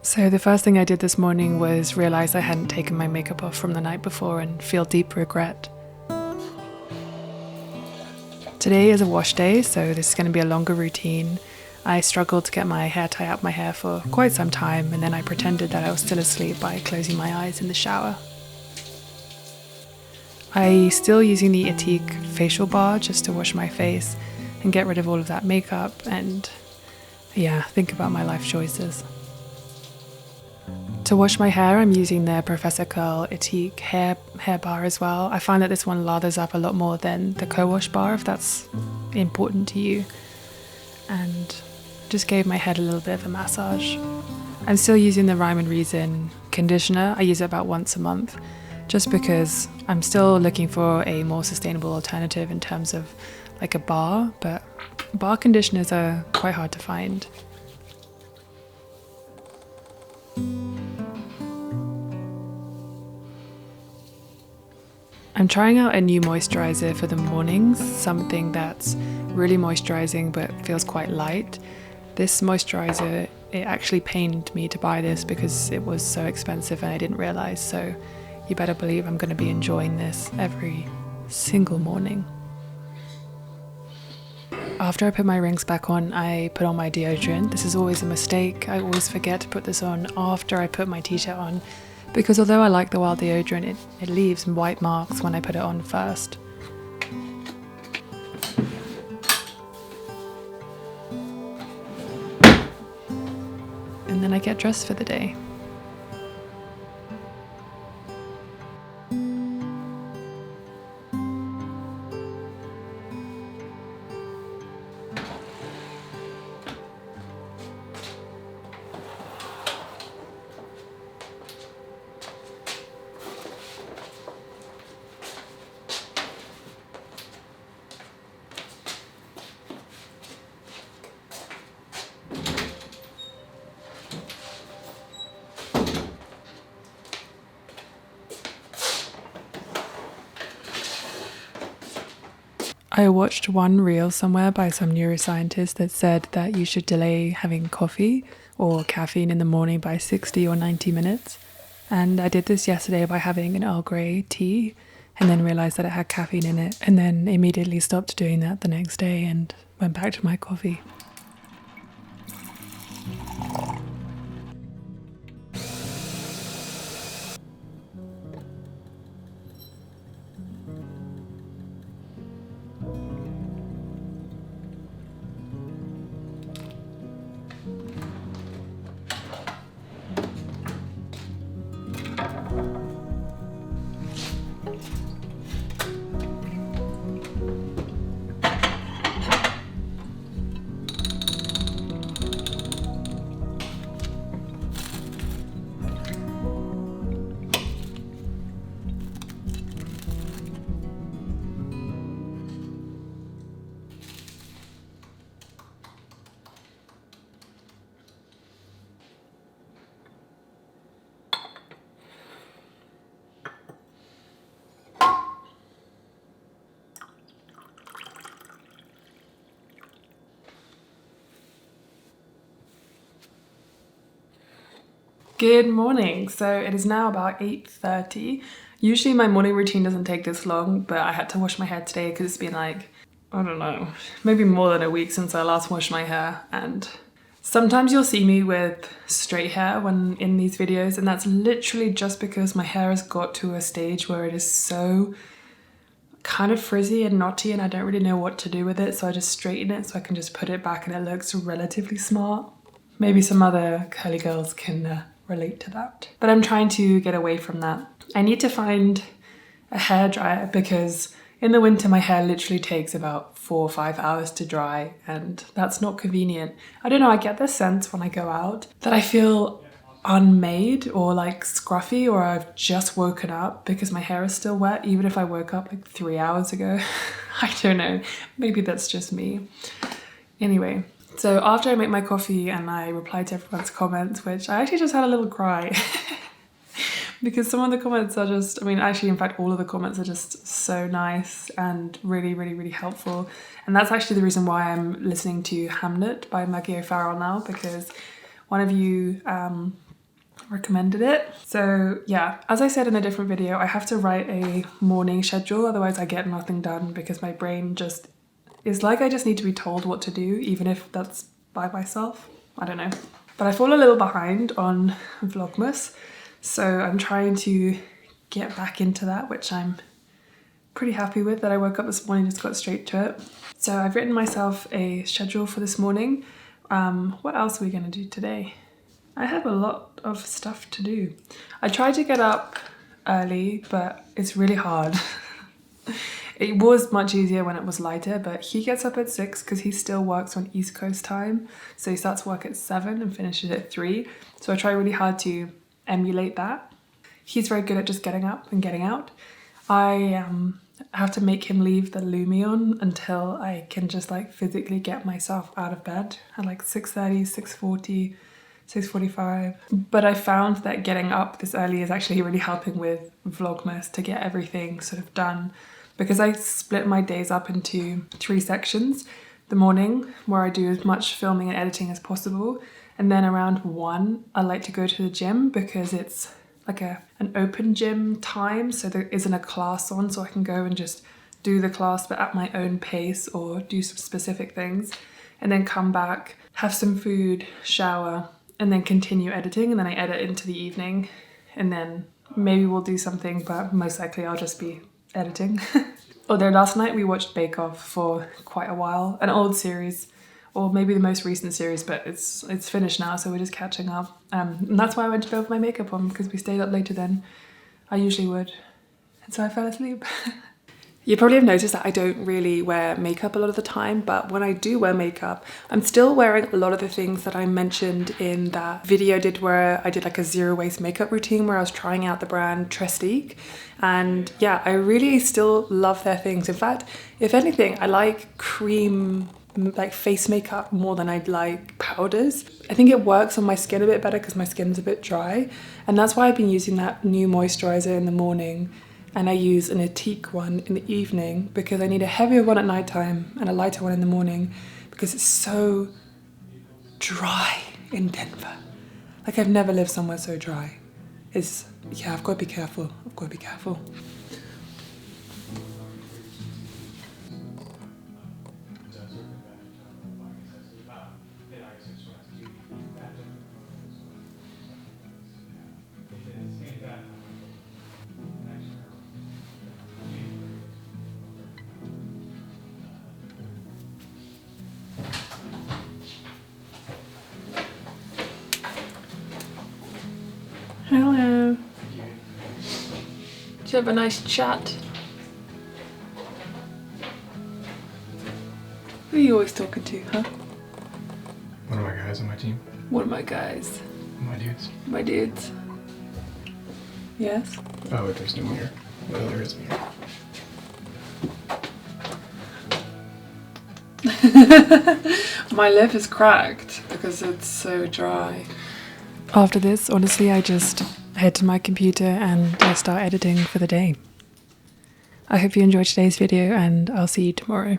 So the first thing I did this morning was realize I hadn't taken my makeup off from the night before and feel deep regret. Today is a wash day, so this is going to be a longer routine. I struggled to get my hair tie up my hair for quite some time, and then I pretended that I was still asleep by closing my eyes in the shower. I'm still using the Itique facial bar just to wash my face and get rid of all of that makeup and, think about my life choices. To wash my hair, I'm using the Professor Curl Itique hair bar as well. I find that this one lathers up a lot more than the co-wash bar, if that's important to you. And just gave my head a little bit of a massage. I'm still using the Rhyme and Reason conditioner. I use it about once a month, just because I'm still looking for a more sustainable alternative in terms of like a bar, but bar conditioners are quite hard to find. I'm trying out a new moisturizer for the mornings, something that's really moisturizing but feels quite light. This moisturizer, it actually pained me to buy this because it was so expensive and I didn't realize, so you better believe I'm going to be enjoying this every single morning. After I put my rings back on, I put on my deodorant. This is always a mistake. I always forget to put this on after I put my t-shirt on, because although I like the Wild deodorant, it leaves white marks when I put it on first. And then I get dressed for the day. I watched one reel somewhere by some neuroscientist that said that you should delay having coffee or caffeine in the morning by 60 or 90 minutes. And I did this yesterday by having an Earl Grey tea and then realized that it had caffeine in it, and then immediately stopped doing that the next day and went back to my coffee. Good morning. So it is now about 8:30. Usually my morning routine doesn't take this long, but I had to wash my hair today because it's been like, I don't know, maybe more than a week since I last washed my hair. And sometimes you'll see me with straight hair when in these videos, and that's literally just because my hair has got to a stage where it is so kind of frizzy and knotty and I don't really know what to do with it, so I just straighten it so I can just put it back and it looks relatively smart. Maybe some other curly girls can relate to that. But I'm trying to get away from that. I need to find a hairdryer because in the winter my hair literally takes about 4 or 5 hours to dry, and that's not convenient. I don't know, I get the sense when I go out that I feel unmade or like scruffy, or I've just woken up because my hair is still wet even if I woke up like 3 hours ago. I don't know, maybe that's just me. Anyway, so after I make my coffee and I reply to everyone's comments, which I actually just had a little cry because some of the comments are just, actually in fact all of the comments are just so nice and really, really, really helpful. And that's actually the reason why I'm listening to Hamlet by Maggie O'Farrell now, because one of you recommended it. So yeah, as I said in a different video, I have to write a morning schedule, otherwise I get nothing done because my brain just is like I just need to be told what to do, even if that's by myself. I don't know. But I fall a little behind on Vlogmas, so I'm trying to get back into that, which I'm pretty happy with, that I woke up this morning and just got straight to it. So I've written myself a schedule for this morning. What else are we going to do today? I have a lot of stuff to do. I tried to get up early, but it's really hard. It was much easier when it was lighter, but he gets up at 6 because he still works on East Coast time. So he starts work at 7 and finishes at 3. So I try really hard to emulate that. He's very good at just getting up and getting out. I have to make him leave the Lumion until I can just like physically get myself out of bed at like 6:30, 6:40, 6:45. But I found that getting up this early is actually really helping with Vlogmas to get everything sort of done, because I split my days up into 3 sections. The morning, where I do as much filming and editing as possible, and then around 1 I like to go to the gym because it's like an open gym time, so there isn't a class on, so I can go and just do the class but at my own pace or do some specific things, and then come back, have some food, shower, and then continue editing, and then I edit into the evening, and then maybe we'll do something, but most likely I'll just be editing. Although last night we watched Bake Off for quite a while, an old series, or maybe the most recent series, but it's finished now, so we're just catching up. And that's why I went to bed with my makeup on, because we stayed up later than I usually would. And so I fell asleep. You probably have noticed that I don't really wear makeup a lot of the time, but when I do wear makeup, I'm still wearing a lot of the things that I mentioned in that video where I did like a zero waste makeup routine where I was trying out the brand Trestique. And yeah, I really still love their things. In fact, if anything, I like cream like face makeup more than I'd like powders. I think it works on my skin a bit better because my skin's a bit dry, and that's why I've been using that new moisturizer in the morning, and I use an Etique one in the evening because I need a heavier one at nighttime and a lighter one in the morning because it's so dry in Denver. Like, I've never lived somewhere so dry. Yeah, I've got to be careful. I've got to be careful. Hello. Did you have a nice chat? Who are you always talking to, huh? One of my guys on my team. One of my guys. My dudes. My dudes. Yes? Oh, there's no mirror. Well, there is a mirror. My lip is cracked because it's so dry. After this, honestly, I just head to my computer and I start editing for the day. I hope you enjoyed today's video, and I'll see you tomorrow.